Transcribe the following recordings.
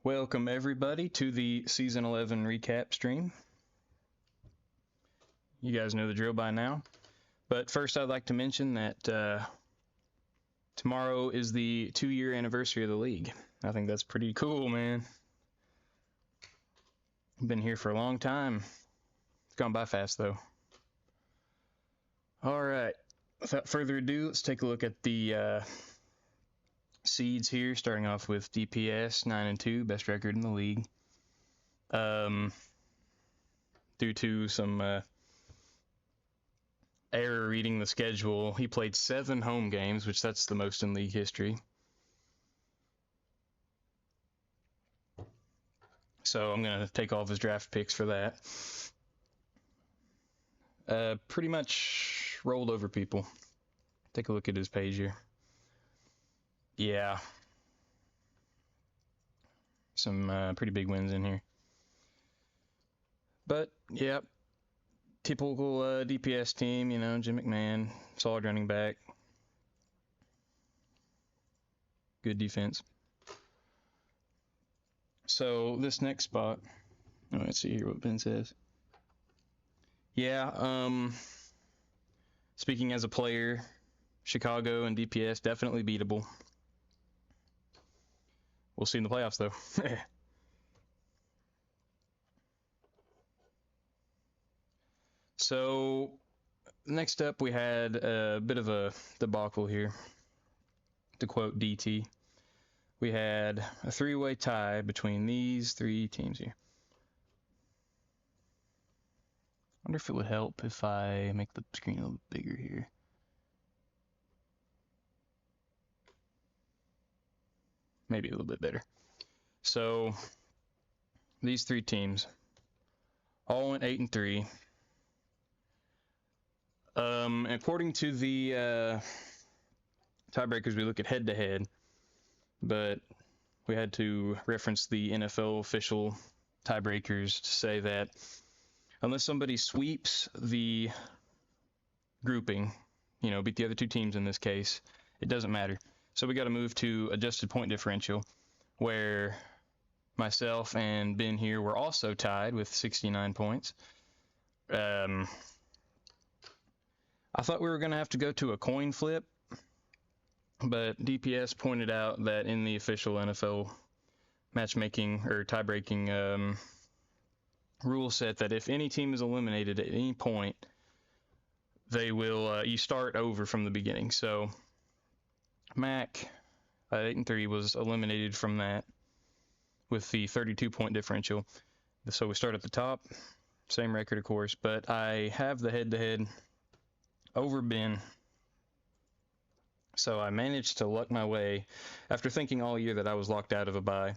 Welcome everybody to the Season 11 recap stream. You guys know the drill by now. But first I'd like to mention that tomorrow is the 2-year anniversary of the league. I think that's pretty cool, man. I've been here for a long time. It's gone by fast though. Alright, without further ado, let's take a look at the seeds here, starting off with DPS 9-2, best record in the league. Due to some error reading the schedule, he played 7 home games, which that's the most in league history. So I'm going to take all of his draft picks for that. Pretty much rolled over people. Take a look at his page here. Yeah. Some pretty big wins in here. But, yep. Typical DPS team, you know, Jim McMahon, solid running back. Good defense. So, this next spot, let's see here what Ben says. Yeah, speaking as a player, Chicago and DPS definitely beatable. We'll see in the playoffs, though. So, next up, we had a bit of a debacle here, to quote DT. We had a 3-way tie between these 3 teams here. I wonder if it would help if I make the screen a little bigger here. Maybe a little bit better. So, these 3 teams all went 8-3. According to the tiebreakers, we look at head-to-head, but we had to reference the NFL official tiebreakers to say that unless somebody sweeps the grouping, you know, beat the other 2 teams in this case, it doesn't matter. So we got to move to adjusted point differential, where myself and Ben here were also tied with 69 points. I thought we were going to have to go to a coin flip, but DPS pointed out that in the official NFL matchmaking or tie-breaking rule set that if any team is eliminated at any point, they will you start over from the beginning. So Mac at 8-3 was eliminated from that with the 32-point differential. So we start at the top, same record of course, but I have the head-to-head over Ben. So I managed to luck my way after thinking all year that I was locked out of a bye,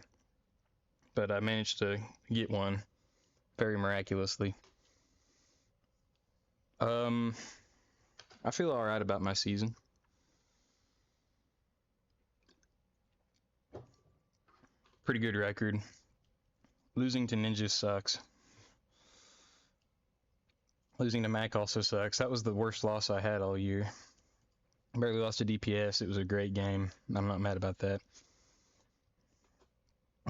but I managed to get one very miraculously. I feel all right about my season. Pretty good record. Losing to Ninja sucks. Losing to Mac also sucks. That was the worst loss I had all year. Barely lost to DPS. It was a great game. I'm not mad about that.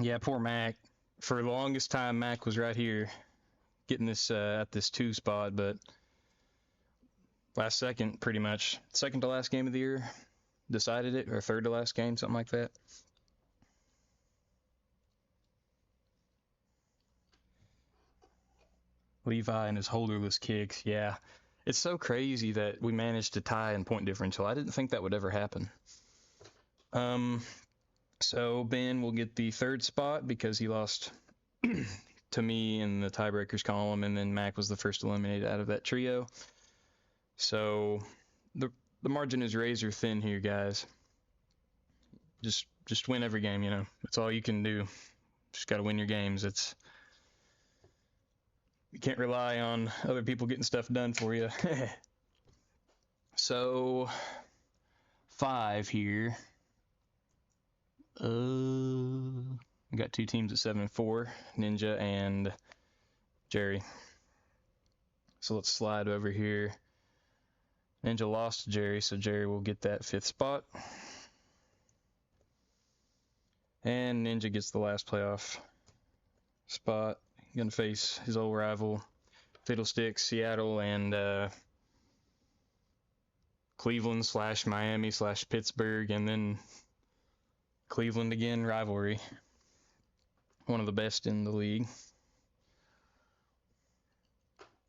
Yeah, poor Mac. For the longest time, Mac was right here getting this at this 2 spot, but last second, pretty much, second to last game of the year, decided it, or third to last game, something like that. Levi and his holderless kicks, yeah. It's so crazy that we managed to tie in point differential. I didn't think that would ever happen. So Ben will get the 3rd spot because he lost to me in the tiebreakers column, and then Mac was the first eliminated out of that trio. So the margin is razor thin here, guys. Just win every game, you know. That's all you can do. Just got to win your games. You can't rely on other people getting stuff done for you. So 5 here. We got 2 teams at 7-4, Ninja and Jerry. So let's slide over here. Ninja lost to Jerry, so Jerry will get that 5th spot. And Ninja gets the last playoff spot. Gonna face his old rival, Fiddlesticks, Seattle, and Cleveland / Miami / Pittsburgh, and then Cleveland again, rivalry. One of the best in the league.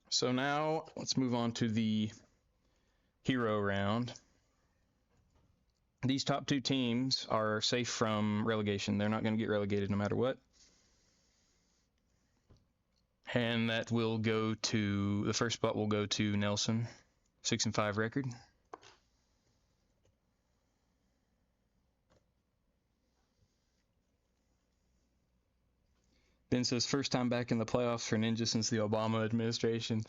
So now let's move on to the hero round. These top 2 teams are safe from relegation. They're not going to get relegated no matter what. And that will go to, the first spot will go to Nelson, 6-5 record. Ben says, first time back in the playoffs for Ninja since the Obama administration.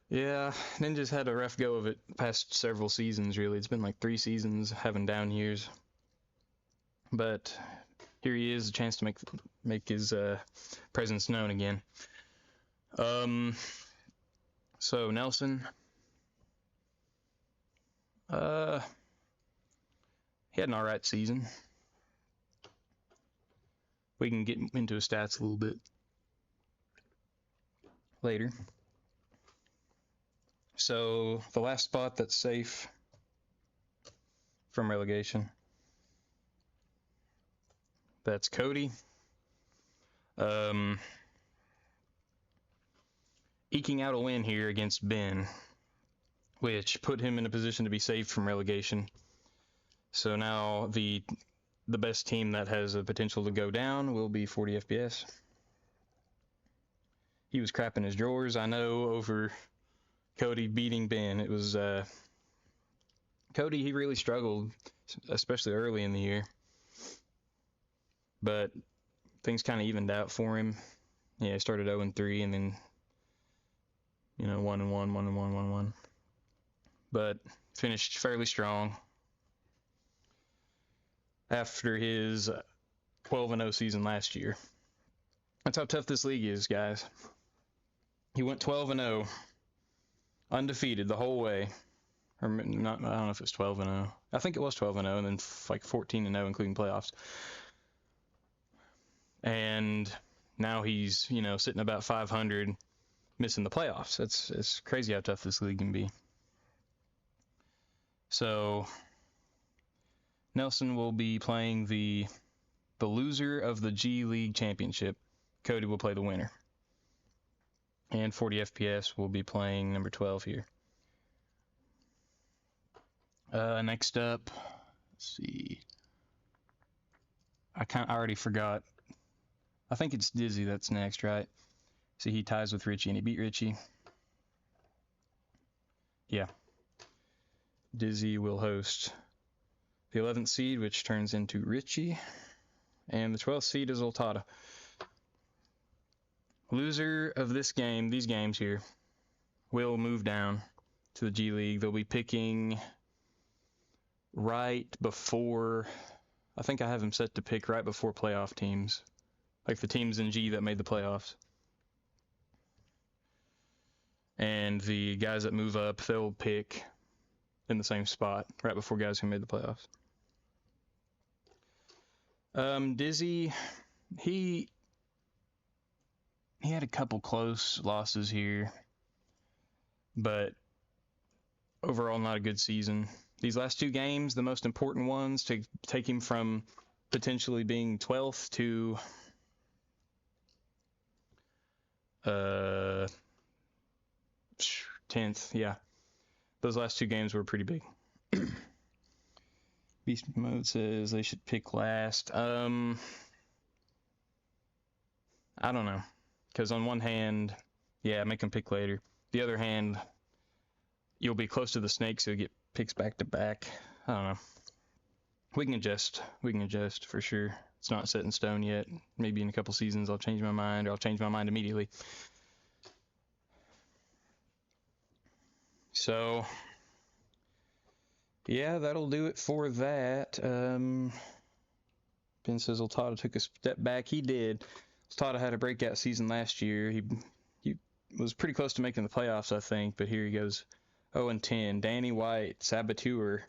Yeah, Ninja's had a rough go of it past several seasons, really. It's been like 3 seasons having down years. But here he is, a chance to make his presence known again. So Nelson, he had an alright season. We can get into his stats a little bit later. So the last spot that's safe from relegation, that's Cody. Eking out a win here against Ben, which put him in a position to be saved from relegation. So now the best team that has a potential to go down will be 40 FPS. He was crapping his drawers, I know, over Cody beating Ben. It was Cody, he really struggled, especially early in the year. But things kind of evened out for him. Yeah, he started 0-3 and then 1-1, 1-1, 1-1. But finished fairly strong after his 12-0 season last year. That's how tough this league is, guys. He went 12-0, undefeated the whole way. Or not, I don't know if it was 12-0. I think it was 12-0, and then like 14-0, including playoffs. And now he's, sitting about 500, missing the playoffs. It's crazy how tough this league can be. So Nelson will be playing the loser of the G League Championship. Cody will play the winner. And 40 FPS will be playing number 12 here. Next up, let's see. I already forgot. I think it's Dizzy that's next, right? See, he ties with Richie, and he beat Richie. Yeah. Dizzy will host the 11th seed, which turns into Richie. And the 12th seed is Ultada. Loser of these games here, will move down to the G League. They'll be picking right before, I think I have them set to pick right before playoff teams. Like the teams in G that made the playoffs. And the guys that move up, they'll pick in the same spot right before guys who made the playoffs. Dizzy, he had a couple close losses here, but overall not a good season. These last 2 games, the most important ones to take him from potentially being 12th to 10th. Yeah, those last 2 games were pretty big. Beast Mode says they should pick last. I don't know, because on one hand, yeah, make them pick later. The other hand, you'll be close to the snake, so you get picks back to back. I don't know. We can adjust for sure. It's not set in stone yet. Maybe in a couple seasons I'll change my mind, or I'll change my mind immediately. So yeah, that'll do it for that. Ben says Ultada took a step back. He did. Ultada had a breakout season last year. He was pretty close to making the playoffs, I think, but here he goes 0-10. Danny White, Saboteur.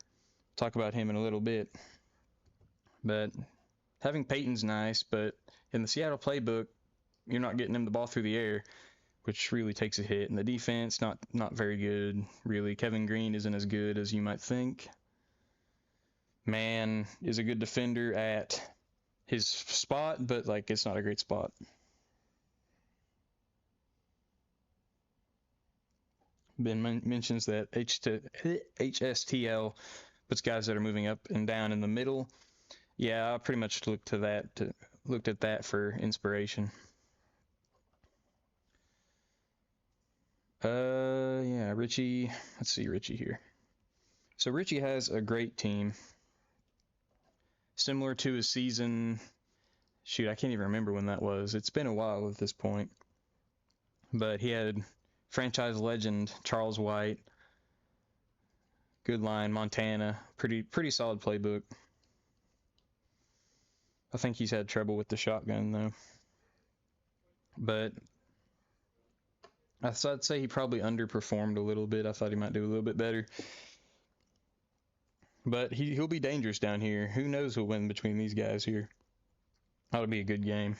Talk about him in a little bit. But having Peyton's nice, but in the Seattle playbook, you're not getting him the ball through the air, which really takes a hit. And the defense, not very good, really. Kevin Green isn't as good as you might think. Mann is a good defender at his spot, but like it's not a great spot. Ben mentions that HSTL puts guys that are moving up and down in the middle. Yeah, I pretty much looked at that for inspiration. Yeah, Richie. Let's see Richie here. So Richie has a great team, similar to his season. Shoot, I can't even remember when that was. It's been a while at this point. But he had franchise legend Charles White, good line, Montana, pretty solid playbook. I think he's had trouble with the shotgun though. But I'd say he probably underperformed a little bit. I thought he might do a little bit better. But he'll be dangerous down here. Who knows who'll win between these guys here. That'll be a good game.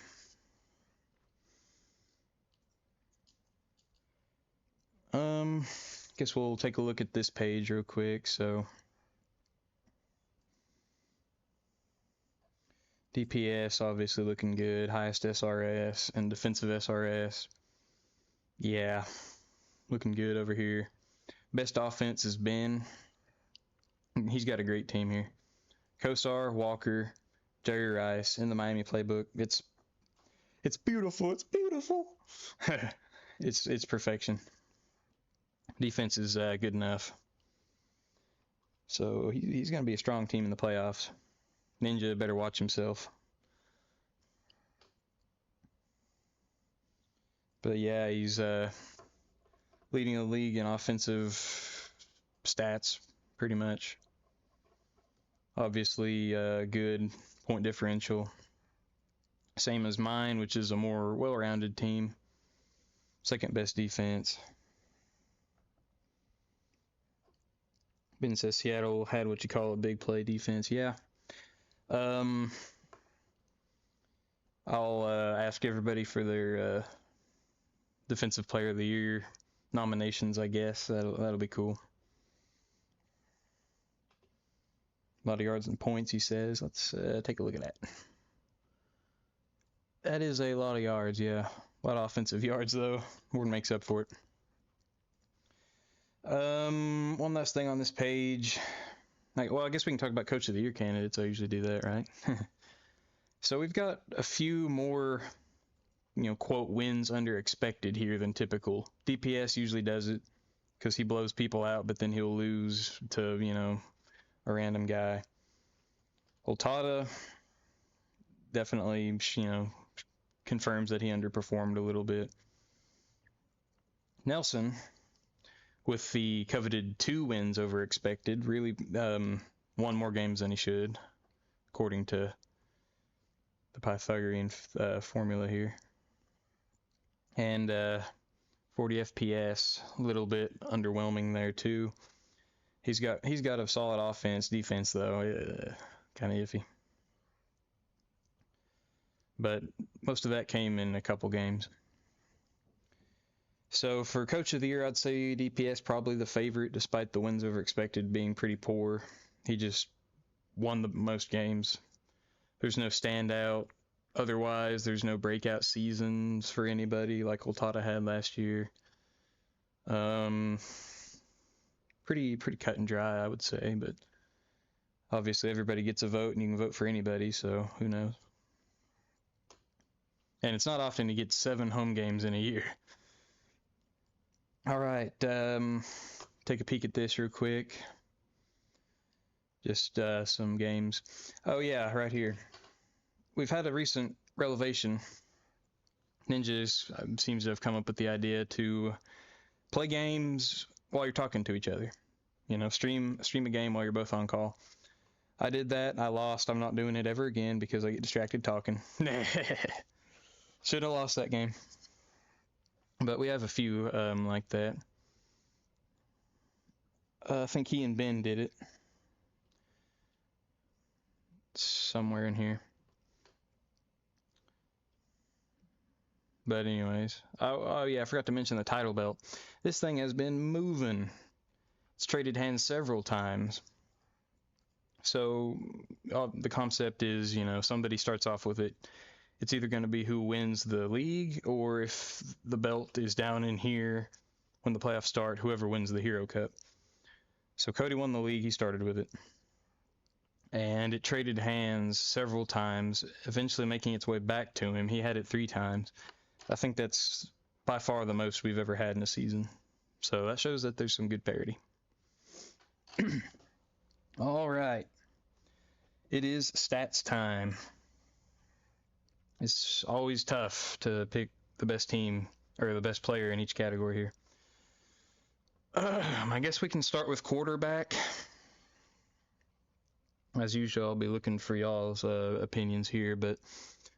Guess we'll take a look at this page real quick. So DPS obviously looking good, highest SRS and defensive SRS. Yeah, looking good over here. Best offense is Ben. He's got a great team here. Kosar, Walker, Jerry Rice in the Miami playbook. It's beautiful. It's beautiful. It's perfection. Defense is good enough. So he's going to be a strong team in the playoffs. Ninja better watch himself. But yeah, he's leading the league in offensive stats, pretty much. Obviously, good point differential. Same as mine, which is a more well-rounded team. Second best defense. Ben says Seattle had what you call a big play defense. Yeah. I'll ask everybody for their Defensive Player of the Year nominations, I guess. That'll be cool. A lot of yards and points, he says. Let's take a look at that. That is a lot of yards, yeah. A lot of offensive yards, though. More than makes up for it. One last thing on this page. Well, I guess we can talk about Coach of the Year candidates. I usually do that, right? So we've got a few more, quote, wins under expected here than typical. DPS usually does it because he blows people out, but then he'll lose to, a random guy. Oltada definitely, confirms that he underperformed a little bit. Nelson, with the coveted 2 wins over expected, really won more games than he should, according to the Pythagorean formula here. And 40 FPS, a little bit underwhelming there too. He's got a solid offense, defense though, kind of iffy. But most of that came in a couple games. So for Coach of the Year, I'd say DPS probably the favorite, despite the wins over expected being pretty poor. He just won the most games. There's no standout. Otherwise, there's no breakout seasons for anybody like Oltada had last year. Pretty cut and dry, I would say. But obviously, everybody gets a vote, and you can vote for anybody. So who knows? And it's not often you get 7 home games in a year. All right, take a peek at this real quick. Just some games. Oh yeah, right here. We've had a recent revelation. Ninjas seems to have come up with the idea to play games while you're talking to each other. Stream a game while you're both on call. I did that. I lost. I'm not doing it ever again because I get distracted talking. Should have lost that game. But we have a few like that. I think he and Ben did it. Somewhere in here. But anyways, oh yeah, I forgot to mention the title belt. This thing has been moving. It's traded hands several times. So the concept is, somebody starts off with it. It's either going to be who wins the league, or if the belt is down in here when the playoffs start, whoever wins the Hero Cup. So Cody won the league. He started with it. And it traded hands several times, eventually making its way back to him. He had it 3 times. I think that's by far the most we've ever had in a season. So that shows that there's some good parity. All right. It is stats time. It's always tough to pick the best team or the best player in each category here. I guess we can start with quarterback. As usual, I'll be looking for y'all's opinions here, but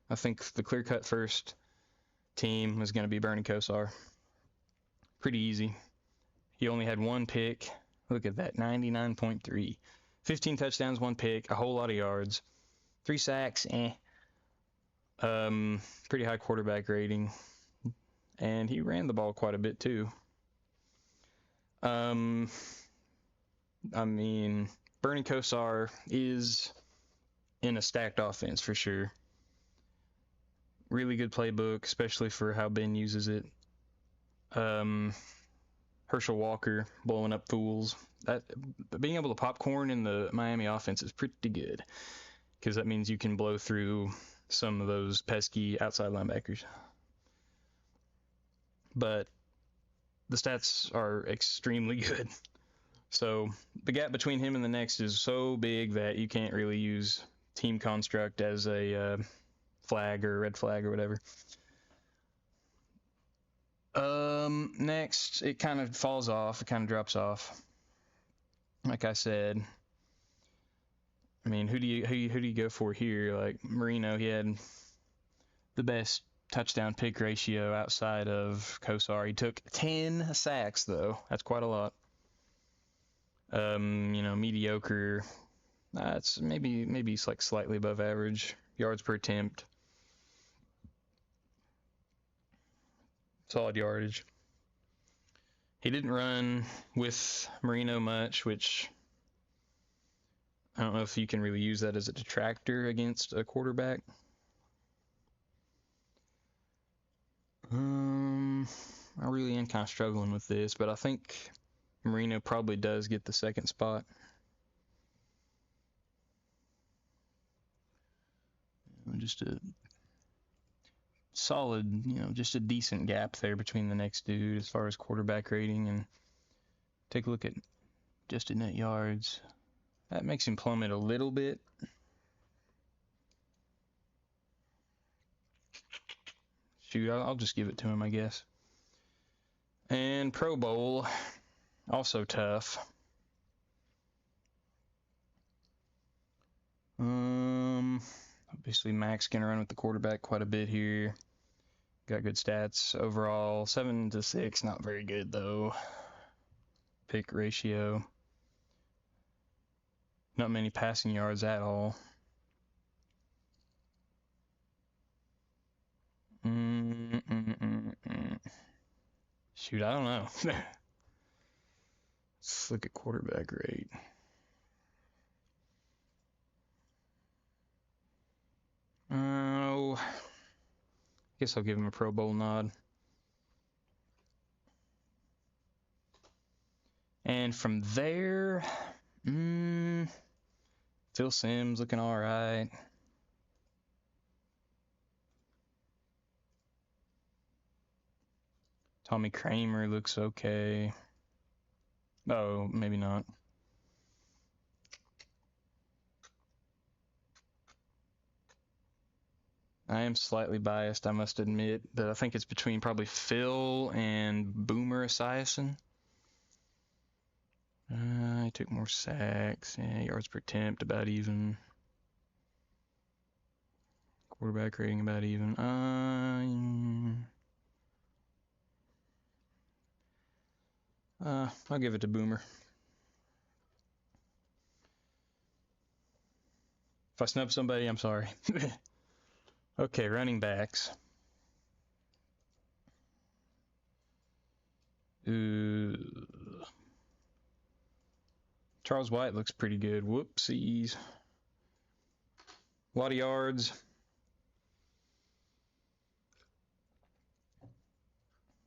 I think the clear-cut first team is going to be Bernie Kosar. Pretty easy. He only had 1 pick. Look at that, 99.3. 15 touchdowns, 1 pick, a whole lot of yards. 3 sacks, pretty high quarterback rating. And he ran the ball quite a bit, too. Bernie Kosar is in a stacked offense for sure. Really good playbook, especially for how Ben uses it. Herschel Walker blowing up fools. Being able to popcorn in the Miami offense is pretty good, because that means you can blow through some of those pesky outside linebackers. But the stats are extremely good. So the gap between him and the next is so big that you can't really use team construct as a flag or red flag or whatever. Next, it kind of falls off. It kind of drops off. Like I said, I mean, who do you go for here? Like Marino, he had the best touchdown pick ratio outside of Kosar. He took 10 sacks though. That's quite a lot. Mediocre. It's maybe it's like slightly above average yards per attempt. Solid yardage. He didn't run with Marino much, which I don't know if you can really use that as a detractor against a quarterback. I really am kind of struggling with this, but I think Marino probably does get the second spot. Just a solid, just a decent gap there between the next dude as far as quarterback rating. And take a look at just net yards. That makes him plummet a little bit. Shoot, I'll just give it to him, I guess. And Pro Bowl, also tough. Obviously Mac's gonna run with the quarterback quite a bit here. Got good stats overall. 7-6, not very good though. Pick ratio. Not many passing yards at all. Shoot, I don't know. Let's look at quarterback rate. I guess I'll give him a Pro Bowl nod. And from there, Phil Simms looking all right. Tommy Kramer looks okay. Oh, maybe not. I am slightly biased, I must admit, but I think it's between probably Phil and Boomer Esiason. He took more sacks. Yeah, yards per attempt, about even. Quarterback rating, about even. I'll give it to Boomer. If I snub somebody, I'm sorry. Okay, running backs. Ooh. Charles White looks pretty good. Whoopsies. A lot of yards.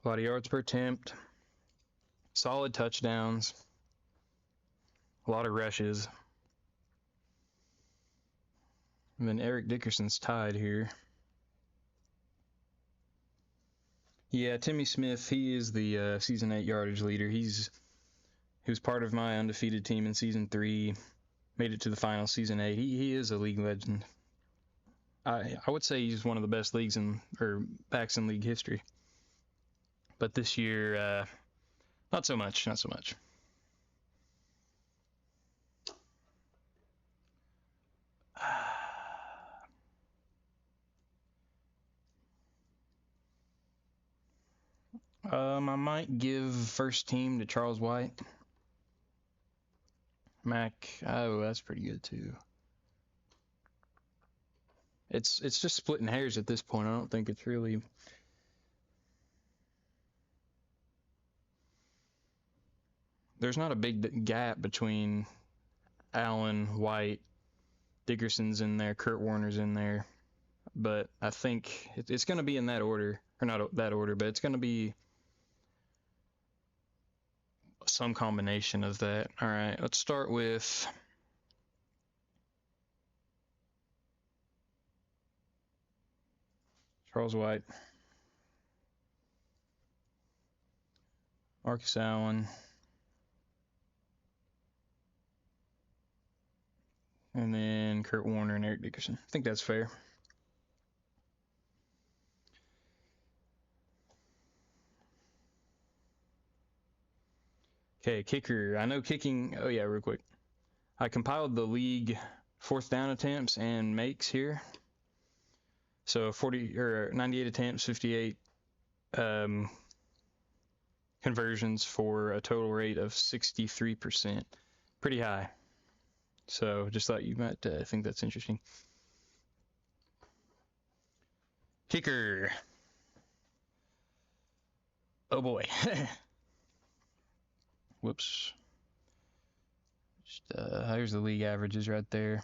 A lot of yards per attempt. Solid touchdowns. A lot of rushes. And then Eric Dickerson's tied here. Yeah, Timmy Smith, he is the Season 8 yardage leader. He was part of my undefeated team in Season 3. Made it to the final Season 8. He is a league legend. I would say he's one of the best backs in league history. But this year, not so much. I might give first team to Charles White. Mac, oh, that's pretty good too. It's just splitting hairs at this point. I don't think it's really. There's not a big gap between Allen, White, Dickerson's in there, Kurt Warner's in there, but I think it's going to be in that order, or not that order, but it's going to be some combination of that. All right, let's start with Charles White, Marcus Allen, and then Kurt Warner and Eric Dickerson. I think that's fair. Okay, kicker. I know kicking. Oh yeah, real quick. I compiled the league fourth down attempts and makes here. So 98 attempts, 58 conversions for a total rate of 63%. Pretty high. So just thought you might think that's interesting. Kicker. Oh boy. Whoops. Here's the league averages right there.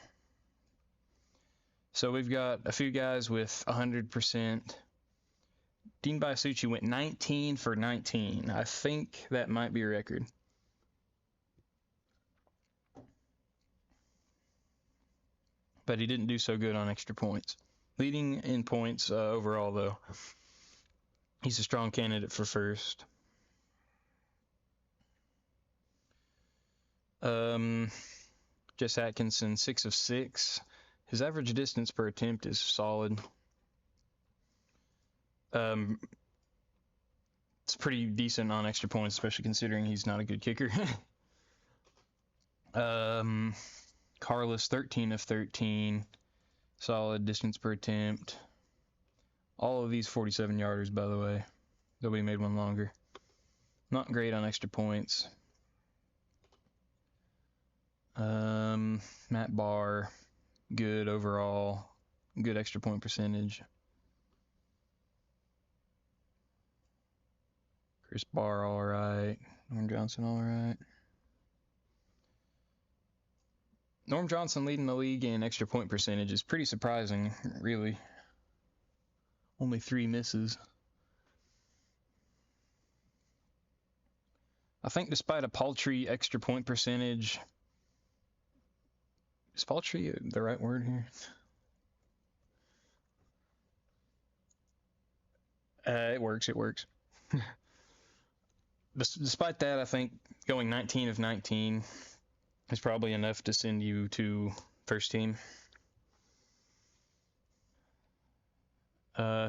So we've got a few guys with 100%. Dean Biasucci went 19 for 19. I think that might be a record. But he didn't do so good on extra points. Leading in points overall, though. He's a strong candidate for first. Jess Atkinson, 6 of 6. His average distance per attempt is solid. It's pretty decent on extra points, especially considering he's not a good kicker. Carlos, 13 of 13. Solid distance per attempt. All of these 47-yarders, by the way. Nobody made one longer. Not great on extra points. Matt Barr, good overall. Good extra point percentage. Chris Barr, all right. Norm Johnson, all right. Norm Johnson leading the league in extra point percentage is pretty surprising, really. Only 3 misses. I think despite a paltry extra point percentage, is paltry the right word here? It works. Despite that, I think going 19 of 19 is probably enough to send you to first team.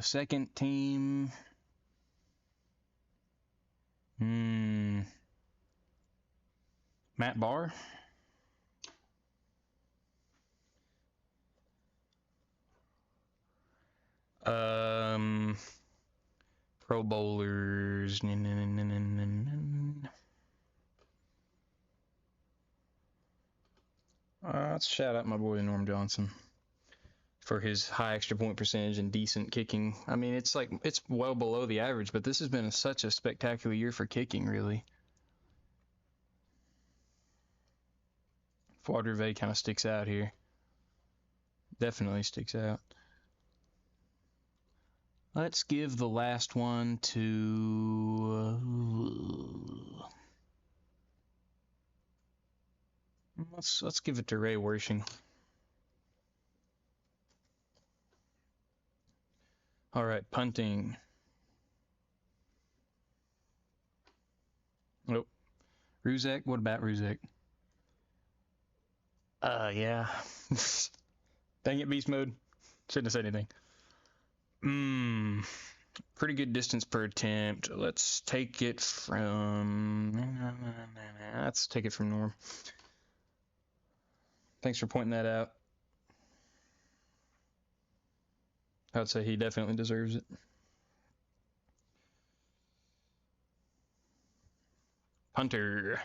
Second team. Matt Barr. Pro Bowlers. Let's shout out my boy Norm Johnson. for his high extra point percentage and decent kicking. I mean, it's well below the average, but this has been such a spectacular year for kicking, really. Watervey kind of sticks out here. Definitely sticks out. Let's give the last one to... let's give it to Ray Wershing. All right, punting. Nope. Ruzek, what about Ruzek? Yeah. Dang it, beast mode. Shouldn't have said anything. Pretty good distance per attempt. Let's take it from Norm. Thanks for pointing that out. I would say he definitely deserves it. Punter.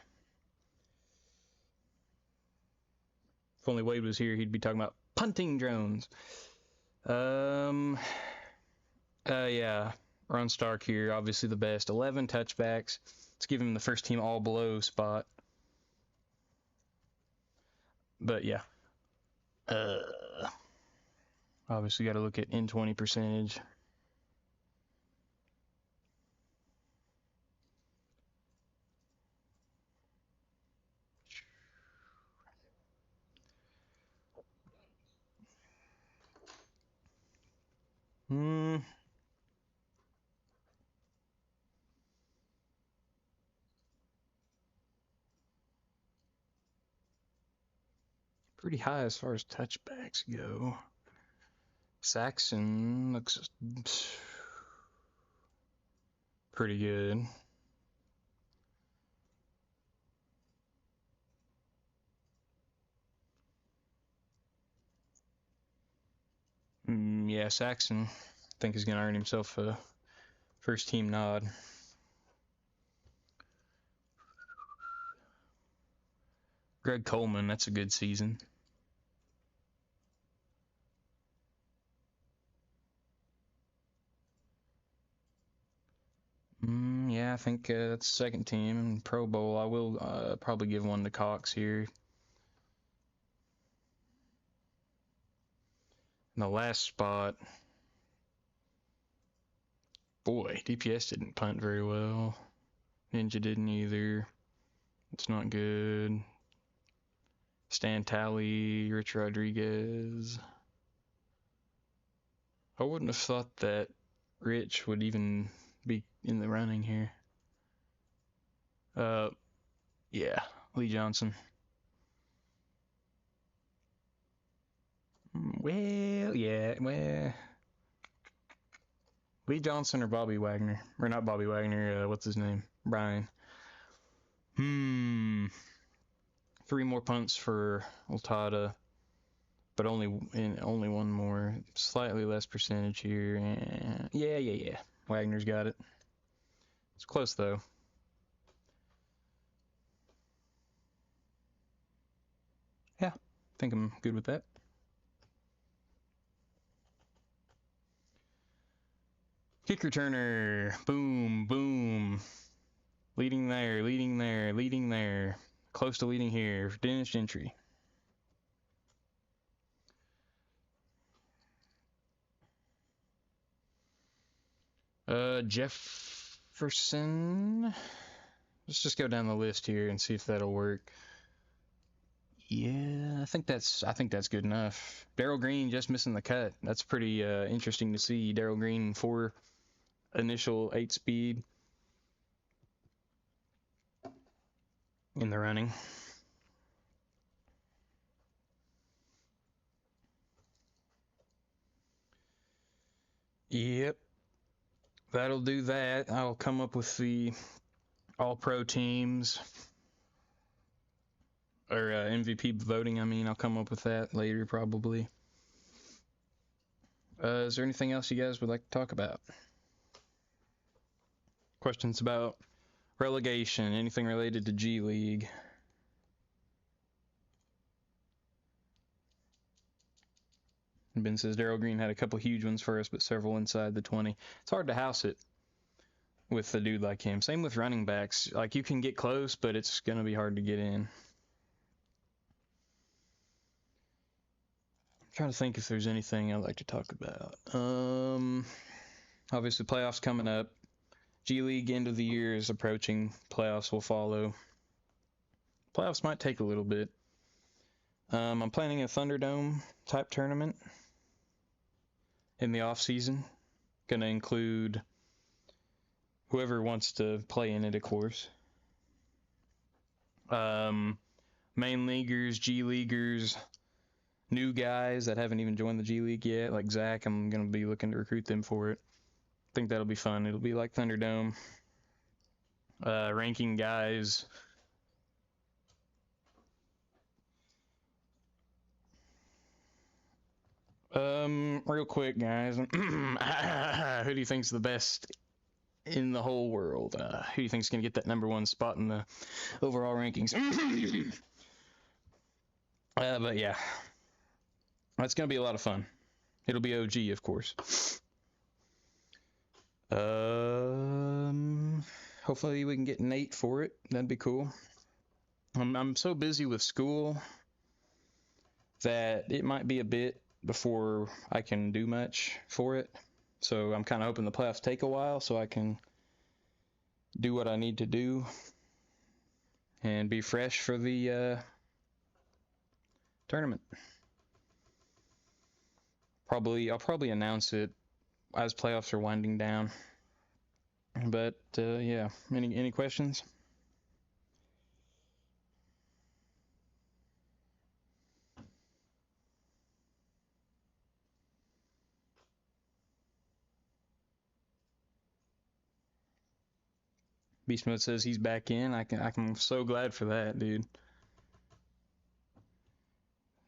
If only Wade was here, he'd be talking about punting drones. Yeah. Ron Stark here, obviously the best. 11 touchbacks. Let's give him the first team all below spot. But yeah. Obviously got to look at in-20 percentage. Pretty high as far as touchbacks go. Saxon looks pretty good. Yeah, Saxon, I think he's going to earn himself a first team nod. Greg Coleman, that's a good season. Yeah, I think that's second team and Pro Bowl. I will probably give one to Cox here. In the last spot, boy, DPS didn't punt very well. Ninja didn't either. It's not good. Stan Talley, Rich Rodriguez. I wouldn't have thought that Rich would even be in the running here. Yeah, Lee Johnson. Well, Lee Johnson or Bobby Wagner. Or not Bobby Wagner, what's his name? Brian. 3 more punts for Ultada, but only one more. Slightly less percentage here. Yeah. Wagner's got it. It's close though. Yeah, I think I'm good with that. Kick returner. Boom, boom. Leading there. Close to leading here. Dennis Gentry. Jefferson. Let's just go down the list here and see if that'll work. Yeah, I think that's good enough. Darrell Green just missing the cut. That's pretty interesting to see. Darrell Green 4 initial 8 speed in the running. Yep. That'll do that. I'll come up with the all-pro teams. Or MVP voting, I'll come up with that later probably. Is there anything else you guys would like to talk about? Questions about relegation, anything related to G League? Ben says Darryl Green had a couple huge ones for us, but several inside the 20. It's hard to house it with a dude like him. Same with running backs. Like, you can get close, but it's going to be hard to get in. I'm trying to think if there's anything I'd like to talk about. Obviously, playoffs coming up. G League end of the year is approaching. Playoffs will follow. Playoffs might take a little bit. I'm planning a Thunderdome type tournament in the off season. Going to include whoever wants to play in it, of course. Main leaguers, G leaguers, new guys that haven't even joined the G League yet, like Zach. I'm going to be looking to recruit them for it. I think that'll be fun. It'll be like Thunderdome. Ranking guys. Real quick, guys. Who do you think's the best in the whole world? Who do you think's gonna get that #1 spot in the overall rankings? But yeah, that's gonna be a lot of fun. It'll be OG, of course. Hopefully we can get Nate for it. That'd be cool. I'm so busy with school that it might be a bit before I can do much for it. So I'm kind of hoping the playoffs take a while so I can do what I need to do and be fresh for the tournament. I'll probably announce it as playoffs are winding down. But yeah, any questions? Beast Mode says he's back in. I'm so glad for that, dude.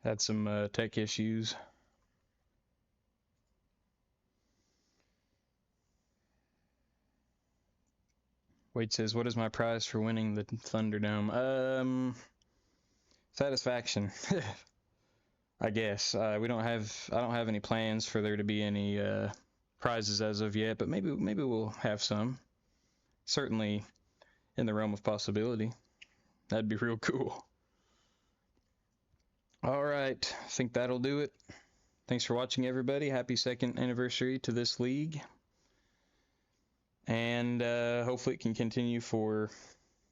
Had some tech issues. Wade says, "What is my prize for winning the Thunderdome?" Satisfaction, I guess. I don't have any plans for there to be any prizes as of yet, but maybe we'll have some. Certainly in the realm of possibility. That'd be real cool. All right, I think that'll do it. Thanks for watching, everybody. Happy 2nd anniversary to this league. And hopefully it can continue for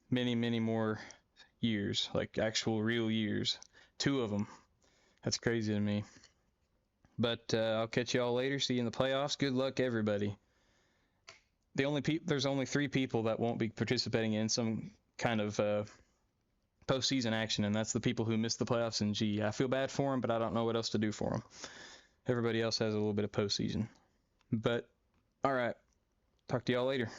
many, many more years, like actual real years. 2 of them. That's crazy to me. But I'll catch you all later. See you in the playoffs. Good luck, everybody. There's only 3 people that won't be participating in some kind of postseason action, and that's the people who missed the playoffs in G. I feel bad for them, but I don't know what else to do for them. Everybody else has a little bit of postseason. But all right, talk to y'all later.